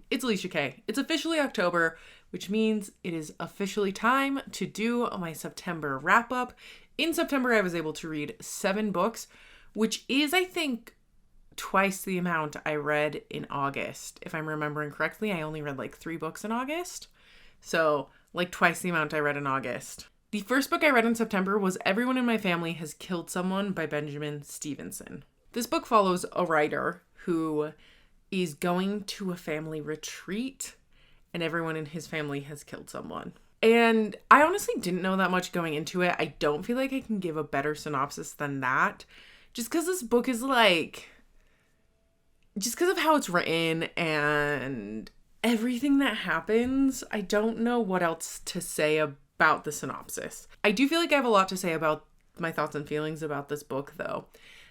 it's Alicia Kay. It's officially October, which means it is officially time to do my September wrap up. In September, I was able to read 7 books, which is, I think, twice the amount I read in August. If I'm remembering correctly, I only read like 3 books in August. So, like twice the amount I read in August. The first book I read in September was Everyone in My Family Has Killed Someone by Benjamin Stevenson. This book follows a writer who is going to a family retreat and everyone in his family has killed someone. And I honestly didn't know that much going into it. I don't feel like I can give a better synopsis than that. Just because this book is like... Just because of how it's written and everything that happens, I don't know what else to say about the synopsis. I do feel like I have a lot to say about my thoughts and feelings about this book, though.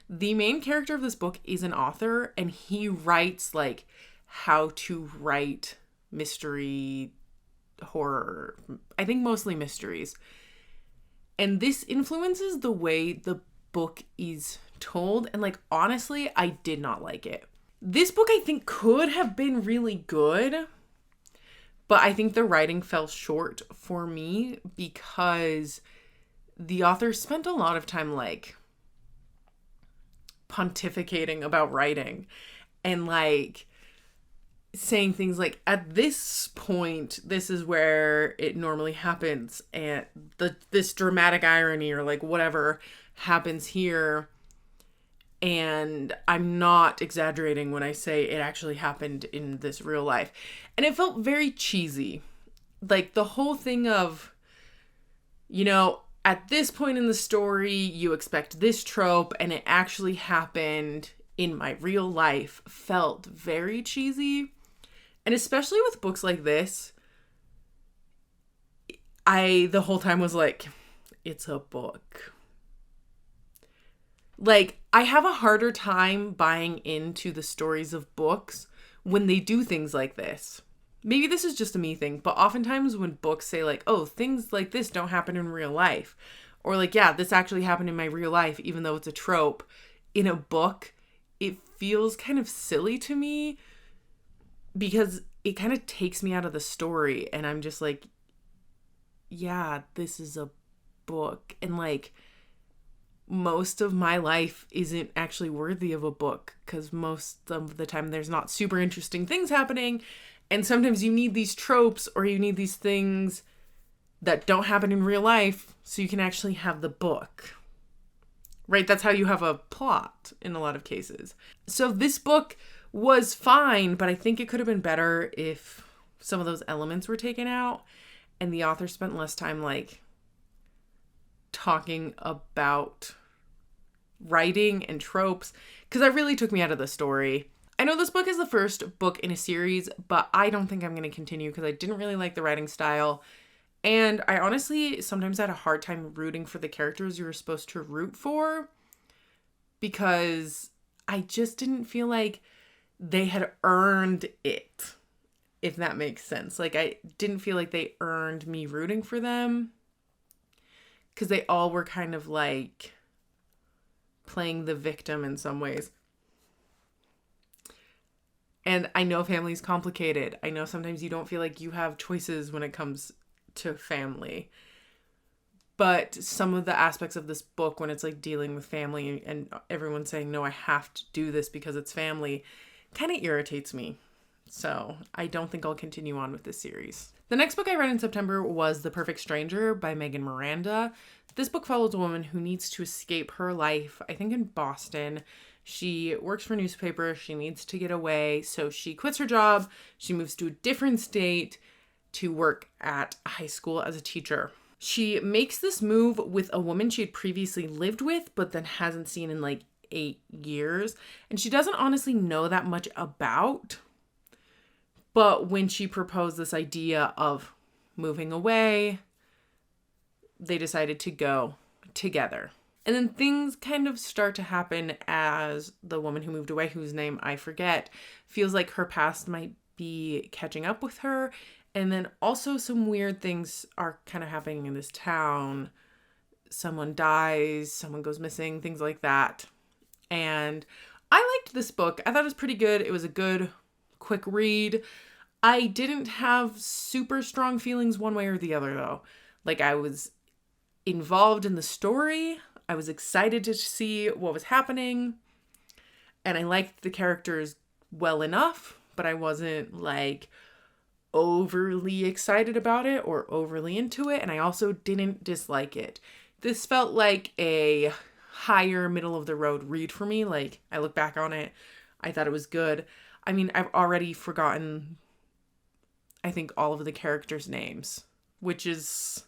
The main character of this book is an author, and he writes, like, how to write mystery, horror, I think mostly mysteries. And this influences the way the book is told, and, like, honestly, I did not like it. This book, I think, could have been really good, but I think the writing fell short for me because the author spent a lot of time, like, pontificating about writing and, like, saying things like, at this point, this is where it normally happens, and this dramatic irony or, like, whatever happens here. And I'm not exaggerating when I say it actually happened in this real life. And it felt very cheesy. Like, the whole thing of, you know, at this point in the story, you expect this trope, and it actually happened in my real life, felt very cheesy. And especially with books like this, I the whole time was like, it's a book. Like, I have a harder time buying into the stories of books when they do things like this. Maybe this is just a me thing, but oftentimes when books say, like, oh, things like this don't happen in real life, or like, yeah, this actually happened in my real life, even though it's a trope, in a book, it feels kind of silly to me because it kind of takes me out of the story, and I'm just like, yeah, this is a book, and, like, most of my life isn't actually worthy of a book because most of the time there's not super interesting things happening. And sometimes you need these tropes or you need these things that don't happen in real life so you can actually have the book. Right? That's how you have a plot in a lot of cases. So this book was fine, but I think it could have been better if some of those elements were taken out and the author spent less time, like, talking about writing and tropes, because that really took me out of the story. I know this book is the first book in a series, but I don't think I'm going to continue because I didn't really like the writing style. And I honestly sometimes had a hard time rooting for the characters you were supposed to root for because I just didn't feel like they had earned it, if that makes sense. Like, I didn't feel like they earned me rooting for them because they all were kind of like playing the victim in some ways. And I know family's complicated. I know sometimes you don't feel like you have choices when it comes to family. But some of the aspects of this book, when it's like dealing with family and everyone saying, no, I have to do this because it's family, kind of irritates me. So I don't think I'll continue on with this series. The next book I read in September was The Perfect Stranger by Miranda. This book follows a woman who needs to escape her life, I think in Boston. She works for a newspaper. She needs to get away. So she quits her job. She moves to a different state to work at a high school as a teacher. She makes this move with a woman she had previously lived with, but then hasn't seen in like 8 years. And she doesn't honestly know that much about. But when she proposed this idea of moving away, they decided to go together. And then things kind of start to happen as the woman who moved away, whose name I forget, feels like her past might be catching up with her. And then also some weird things are kind of happening in this town. Someone dies, someone goes missing, things like that. And I liked this book. I thought it was pretty good. It was a good, quick read. I didn't have super strong feelings one way or the other, though. Like, I was involved in the story. I was excited to see what was happening. And I liked the characters well enough, but I wasn't, like, overly excited about it or overly into it. And I also didn't dislike it. This felt like a higher middle of the road read for me. Like, I look back on it, I thought it was good. I mean, I've already forgotten, I think, all of the characters' names, which is,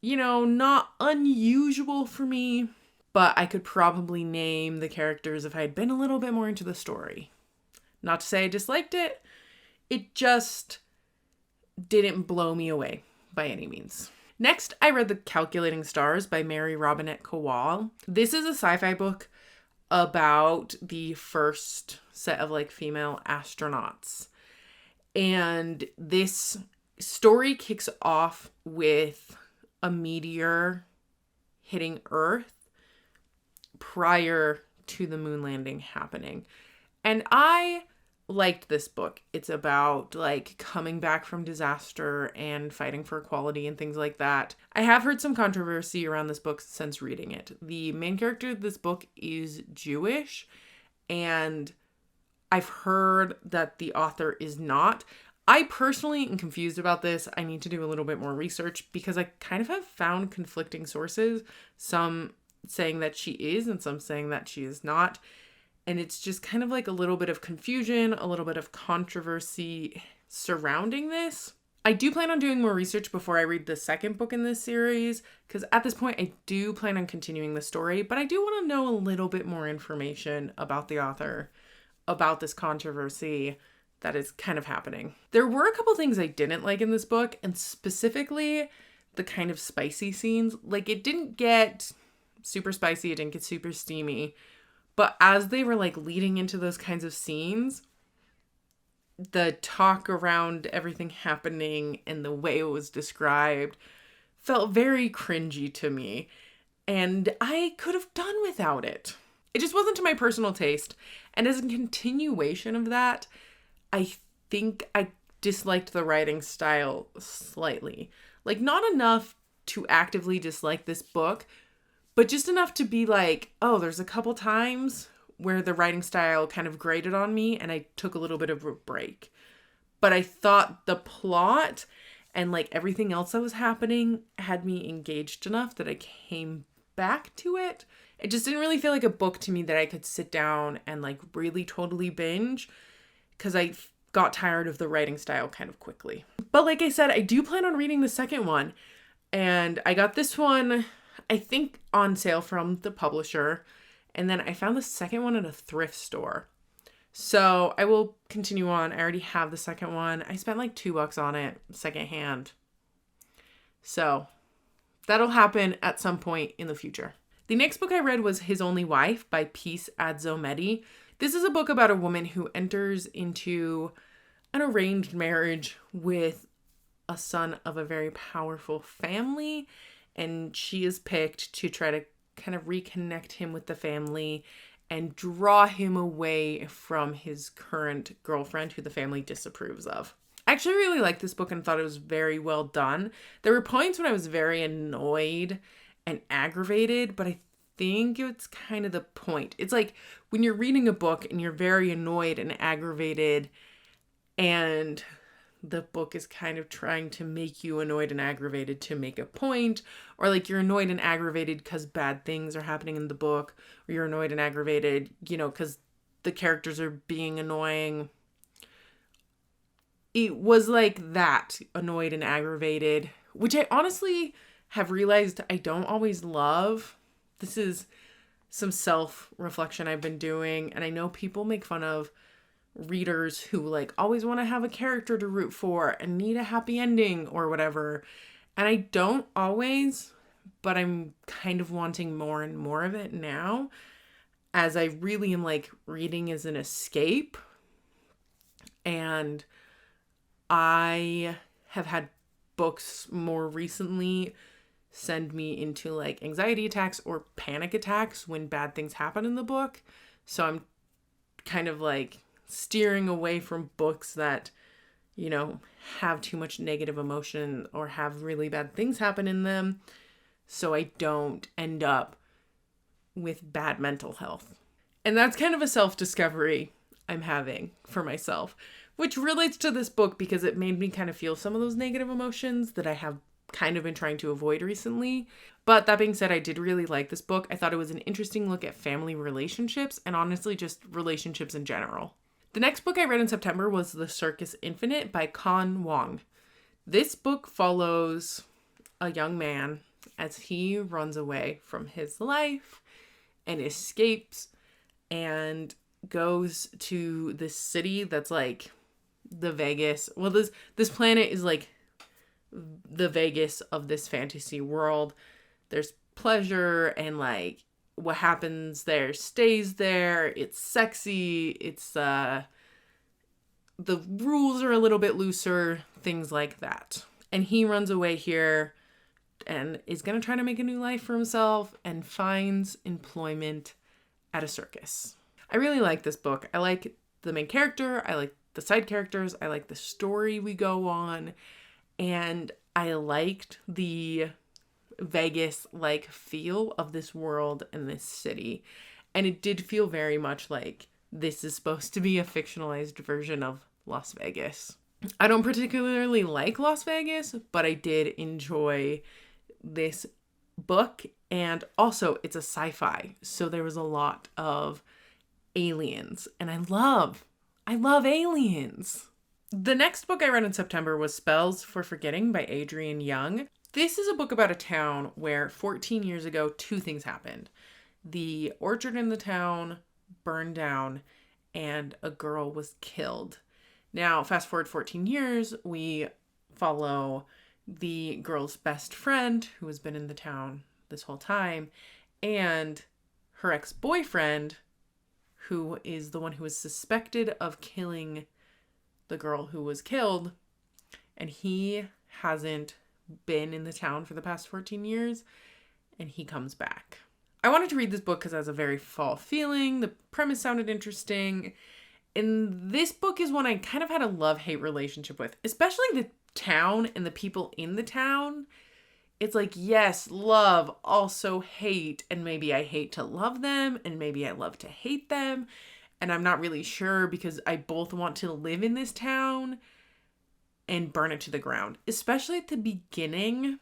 not unusual for me, but I could probably name the characters if I had been a little bit more into the story. Not to say I disliked it, it just didn't blow me away by any means. Next, I read The Calculating Stars by Mary Robinette Kowal. This is a sci-fi book about the first set of female astronauts. And this story kicks off with a meteor hitting Earth prior to the moon landing happening. And I liked this book. It's about coming back from disaster and fighting for equality and things like that. I have heard some controversy around this book since reading it. The main character of this book is Jewish, and I've heard that the author is not. I personally am confused about this. I need to do a little bit more research because I kind of have found conflicting sources. Some saying that she is and some saying that she is not. And it's just kind of a little bit of confusion, a little bit of controversy surrounding this. I do plan on doing more research before I read the second book in this series, because at this point I do plan on continuing the story, but I do want to know a little bit more information about the author, about this controversy that is kind of happening. There were a couple things I didn't like in this book, and specifically the kind of spicy scenes. It didn't get super spicy, it didn't get super steamy. But as they were leading into those kinds of scenes, the talk around everything happening and the way it was described felt very cringy to me. And I could have done without it. It just wasn't to my personal taste. And as a continuation of that, I think I disliked the writing style slightly. Not enough to actively dislike this book, but just enough to be oh, there's a couple times where the writing style kind of grated on me and I took a little bit of a break. But I thought the plot and everything else that was happening had me engaged enough that I came back to it. It just didn't really feel like a book to me that I could sit down and really totally binge, because I got tired of the writing style kind of quickly. But like I said, I do plan on reading the second one. And I got this one, I think, on sale from the publisher. And then I found the second one at a thrift store. So I will continue on. I already have the second one. I spent $2 on it secondhand. So that'll happen at some point in the future. The next book I read was His Only Wife by Peace Adzo Medie. This is a book about a woman who enters into an arranged marriage with a son of a very powerful family. And she is picked to try to kind of reconnect him with the family and draw him away from his current girlfriend, who the family disapproves of. I actually really liked this book and thought it was very well done. There were points when I was very annoyed and aggravated, but I think it's kind of the point. It's when you're reading a book and you're very annoyed and aggravated, and the book is kind of trying to make you annoyed and aggravated to make a point, or you're annoyed and aggravated because bad things are happening in the book, or you're annoyed and aggravated, because the characters are being annoying. It was that, annoyed and aggravated, which I honestly have realized I don't always love. This is some self-reflection I've been doing, and I know people make fun of readers who always want to have a character to root for and need a happy ending or whatever. And I don't always, but I'm kind of wanting more and more of it now, as I really am reading as an escape. And I have had books more recently send me into anxiety attacks or panic attacks when bad things happen in the book. So I'm kind of steering away from books that you know, have too much negative emotion or have really bad things happen in them, so I don't end up with bad mental health. And that's kind of a self-discovery I'm having for myself, which relates to this book because it made me kind of feel some of those negative emotions that I have kind of been trying to avoid recently. But that being said, I did really like this book. I thought it was an interesting look at family relationships and honestly just relationships in general. The next book I read in September was The Circus Infinite by Wong. This book follows a young man as he runs away from his life and escapes and goes to this city that's like the Vegas. Well, this planet is like the Vegas of this fantasy world. There's pleasure and like what happens there stays there. It's sexy. It's the rules are a little bit looser, things like that. And he runs away here and is going to try to make a new life for himself and finds employment at a circus. I really like this book. I like the main character. I like the side characters. I like the story we go on. And I liked the Vegas-like feel of this world and this city. And it did feel very much like this is supposed to be a fictionalized version of Las Vegas. I don't particularly like Las Vegas, but I did enjoy this book. And also, it's a sci-fi. So there was a lot of aliens. And I love aliens. The next book I read in September was Spells for Forgetting by Adrienne Young. This is a book about a town where 14 years ago, two things happened. The orchard in the town burned down and a girl was killed. Now, fast forward 14 years, we follow the girl's best friend who has been in the town this whole time and her ex-boyfriend, who is the one who is suspected of killing the girl who was killed, and he hasn't been in the town for the past 14 years, and he comes back. I wanted to read this book because it has a very fall feeling. The premise sounded interesting. And this book is one I kind of had a love-hate relationship with, especially the town and the people in the town. It's like, yes, love, also hate, and maybe I hate to love them, and maybe I love to hate them, and I'm not really sure because I both want to live in this town and burn it to the ground. Especially at the beginning,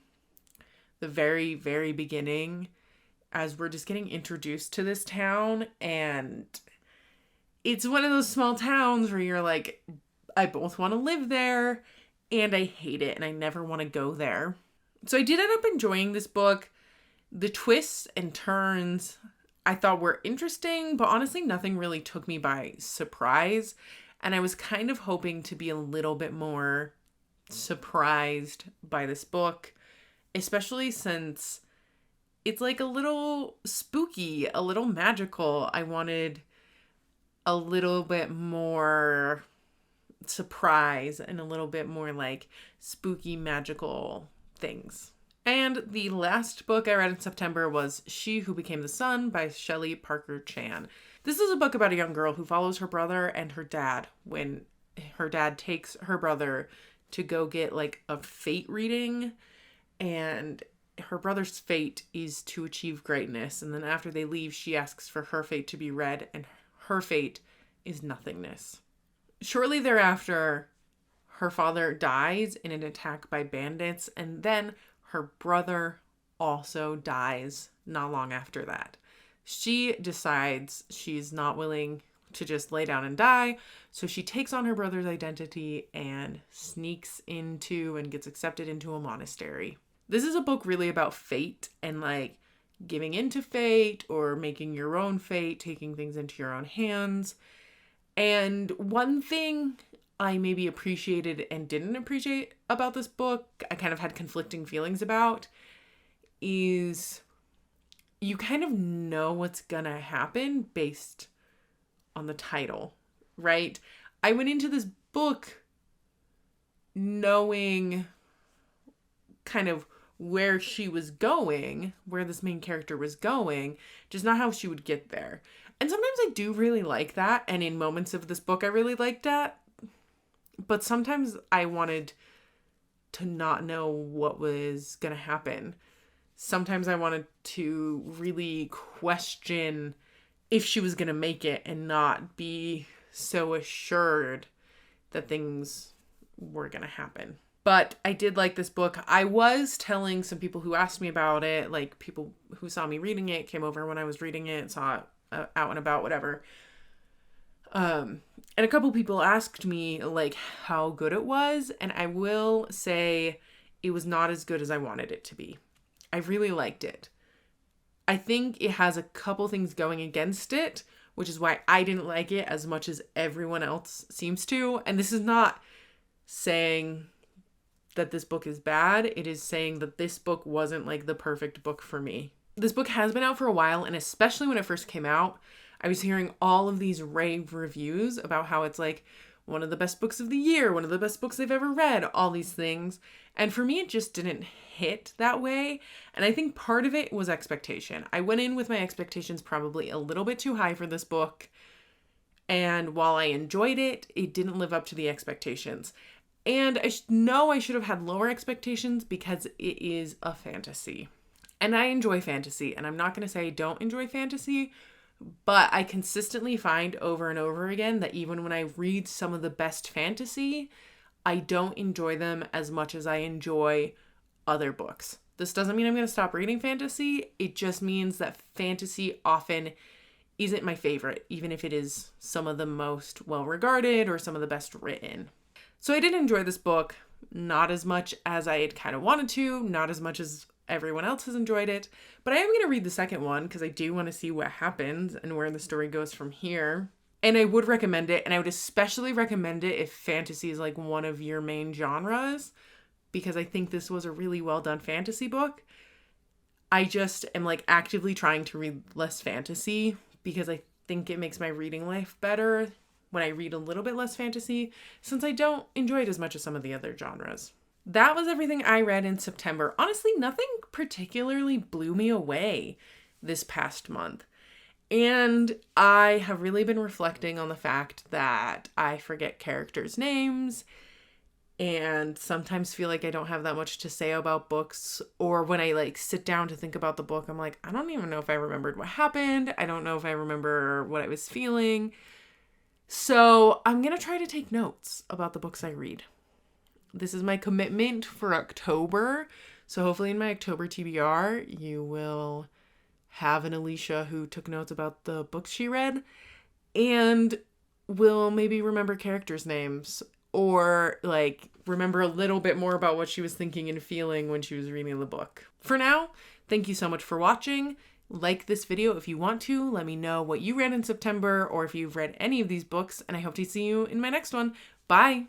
the very, very beginning, as we're just getting introduced to this town, and it's one of those small towns where you're like, I both want to live there, and I hate it, and I never want to go there. So I did end up enjoying this book. The twists and turns I thought were interesting, but honestly, nothing really took me by surprise. And I was kind of hoping to be a little bit more surprised by this book, especially since it's like a little spooky, a little magical. I wanted a little bit more surprise and a little bit more like spooky, magical things. And the last book I read in September was She Who Became the Sun by Shelley Parker Chan. This is a book about a young girl who follows her brother and her dad when her dad takes her brother to go get like a fate reading, and her brother's fate is to achieve greatness. And then after they leave, she asks for her fate to be read, and her fate is nothingness. Shortly thereafter, her father dies in an attack by bandits, and then her brother also dies not long after that. She decides she's not willing to just lay down and die, so she takes on her brother's identity and sneaks into and gets accepted into a monastery. This is a book really about fate and like giving into fate or making your own fate, taking things into your own hands. And one thing I maybe appreciated and didn't appreciate about this book, I kind of had conflicting feelings about, is you kind of know what's gonna happen based on the title, right? I went into this book knowing kind of where she was going, where this main character was going, just not how she would get there. And sometimes I do really like that, and in moments of this book I really liked that. But sometimes I wanted to not know what was going to happen. Sometimes I wanted to really question if she was going to make it and not be so assured that things were going to happen. But I did like this book. I was telling some people who asked me about it, like people who saw me reading it, came over when I was reading it, saw it out and about, whatever. And a couple people asked me like how good it was. And I will say it was not as good as I wanted it to be. I really liked it. I think it has a couple things going against it, which is why I didn't like it as much as everyone else seems to. And this is not saying that this book is bad. It is saying that this book wasn't like the perfect book for me. This book has been out for a while, and especially when it first came out, I was hearing all of these rave reviews about how it's like one of the best books of the year, one of the best books I've ever read, all these things. And for me, it just didn't hit that way. And I think part of it was expectation. I went in with my expectations probably a little bit too high for this book. And while I enjoyed it, it didn't live up to the expectations. And I know I should have had lower expectations because it is a fantasy. And I enjoy fantasy. And I'm not going to say I don't enjoy fantasy, but I consistently find over and over again that even when I read some of the best fantasy, I don't enjoy them as much as I enjoy other books. This doesn't mean I'm going to stop reading fantasy. It just means that fantasy often isn't my favorite, even if it is some of the most well-regarded or some of the best written. So I did enjoy this book, not as much as I had kind of wanted to, not as much as everyone else has enjoyed it, but I am going to read the second one because I do want to see what happens and where the story goes from here. And I would recommend it, and I would especially recommend it if fantasy is like one of your main genres, because I think this was a really well done fantasy book. I just am like actively trying to read less fantasy because I think it makes my reading life better when I read a little bit less fantasy, since I don't enjoy it as much as some of the other genres. That was everything I read in September. Honestly, nothing particularly blew me away this past month. And I have really been reflecting on the fact that I forget characters' names and sometimes feel like I don't have that much to say about books. Or when I like sit down to think about the book, I'm like, I don't even know if I remembered what happened. I don't know if I remember what I was feeling. So I'm going to try to take notes about the books I read. This is my commitment for October. So hopefully in my October TBR, you will have an Alicia who took notes about the books she read and will maybe remember characters' names or like remember a little bit more about what she was thinking and feeling when she was reading the book. For now, thank you so much for watching. Like this video if you want to. Let me know what you read in September or if you've read any of these books, and I hope to see you in my next one. Bye!